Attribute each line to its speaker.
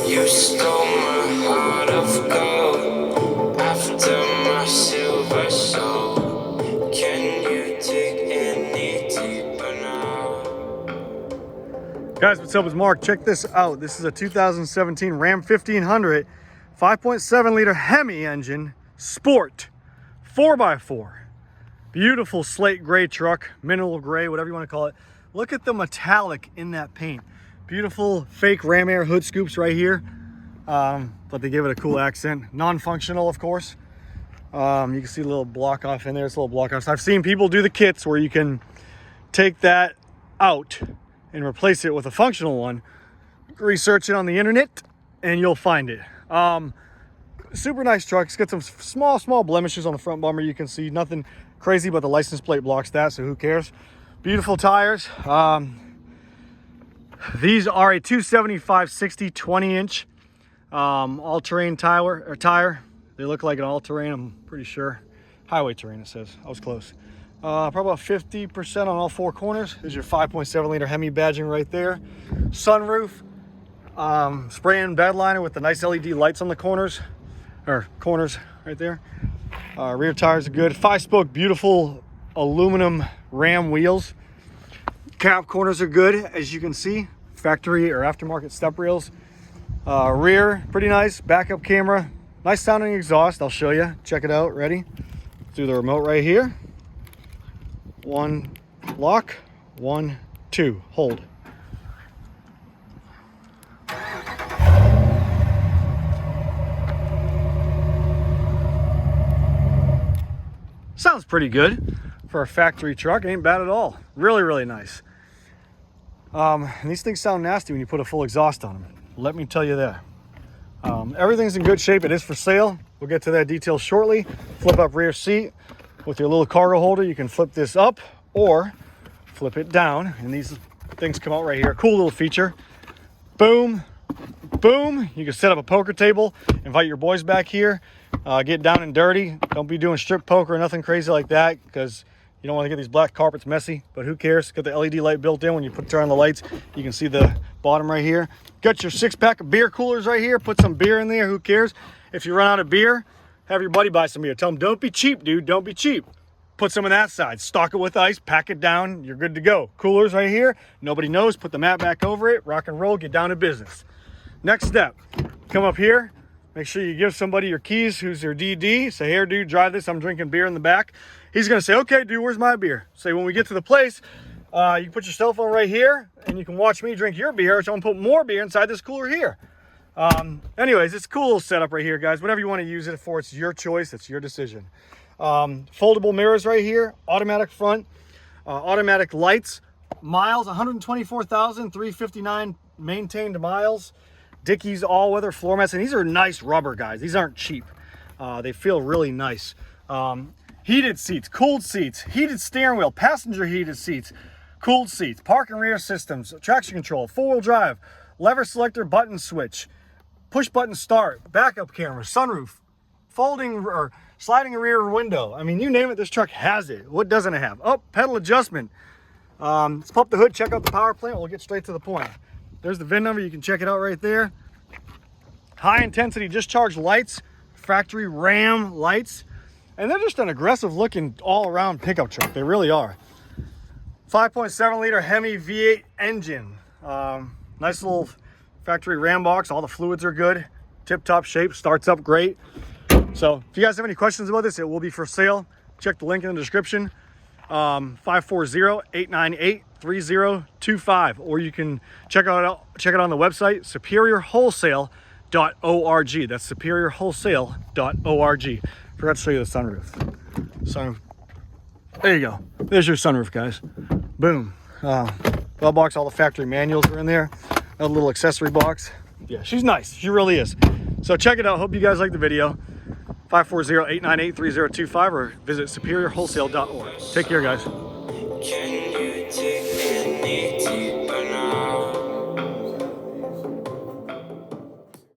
Speaker 1: You stole my heart of gold after my silver soul. Can you dig any deeper now?
Speaker 2: Guys, what's up? It's Mark. Check this out. This is a 2017 Ram 1500 5.7 liter HEMI engine, sport, 4x4. Beautiful slate gray truck, mineral gray, whatever you want to call it. Look at the metallic in that paint. Beautiful fake ram air hood scoops right here, but they give it a cool accent. Non-functional, of course. You can see a little block off in there. It's a little block off. So I've seen people do the kits where you can take that out and replace it with a functional one. Research it on the internet and you'll find it. Super nice truck. It's got some small blemishes on the front bumper. You can see nothing crazy, but the license plate blocks that, so who cares? Beautiful tires. These are a 275/60 20-inch all-terrain tire. They look like an all-terrain, I'm pretty sure. Highway terrain, it says. I was close. Probably about 50% on all four corners. There's your 5.7 liter HEMI badging right there. Sunroof. Spray-in bed liner with the nice LED lights on the corners right there. Rear tires are good. 5-spoke, beautiful aluminum Ram wheels. Cab corners are good, as you can see. Factory or aftermarket step rails. Rear, pretty nice. Backup camera. Nice sounding exhaust. I'll show you. Check it out. Ready? Through the remote right here. 1 lock, 1, 2, hold. Sounds pretty good for a factory truck. Ain't bad at all. Really nice. And these things sound nasty when you put a full exhaust on them. Let me tell you that. Everything's in good shape. It is for sale. We'll get to that detail shortly. Flip up rear seat with your little cargo holder. You can flip this up or flip it down, and these things come out right here. Cool little feature. Boom, boom. You can set up a poker table, invite your boys back here. Get down and dirty. Don't be doing strip poker or nothing crazy like that, because you don't want to get these black carpets messy, but who cares? Got the LED light built in. When you turn on the lights, you can see the bottom right here. Got your 6-pack of beer coolers right here. Put some beer in there. Who cares? If you run out of beer, have your buddy buy some beer. Tell him, don't be cheap, dude. Don't be cheap. Put some on that side. Stock it with ice. Pack it down. You're good to go. Coolers right here. Nobody knows. Put the mat back over it. Rock and roll. Get down to business. Next step. Come up here. Make sure you give somebody your keys who's your DD. Say, here, dude, drive this. I'm drinking beer in the back. He's going to say, okay, dude, where's my beer? Say, when we get to the place, you can put your cell phone right here, and you can watch me drink your beer. So I'm going to put more beer inside this cooler here. Anyways, it's a cool little setup right here, guys. Whatever you want to use it for, it's your choice. It's your decision. Foldable mirrors right here. Automatic front. Automatic lights. Miles, 124,359 maintained miles. Dickies all-weather floor mats, and these are nice rubber, guys. These aren't cheap. They feel really nice. Heated seats, cooled seats, heated steering wheel, passenger heated seats, cooled seats, park and rear systems, traction control, 4-wheel drive, lever selector, button switch, push button start, backup camera, sunroof, folding or sliding rear window. I mean, you name it, this truck has it. What doesn't it have? Oh, pedal adjustment. Let's pop the hood, check out the power plant. We'll get straight to the point. There's the VIN number. You can check it out right there. High intensity discharge lights, factory Ram lights, and they're just an aggressive looking all around pickup truck. They really are. 5.7 liter HEMI V8 engine. Nice little factory Ram box. All the fluids are good. Tip top shape. Starts up great. So if you guys have any questions about this, it will be for sale. Check the link in the description. 540-898-3025, or you can check it on the website superiorwholesale.org. That's superiorwholesale.org. Forgot to show you the sunroof. There you go. There's your sunroof, guys. Boom. Glove box, all the factory manuals are in there. A little accessory box. Yeah, she's nice. She really is. So check it out. Hope you guys like the video. 540-898-3025, or visit superiorwholesale.org. Take care, guys.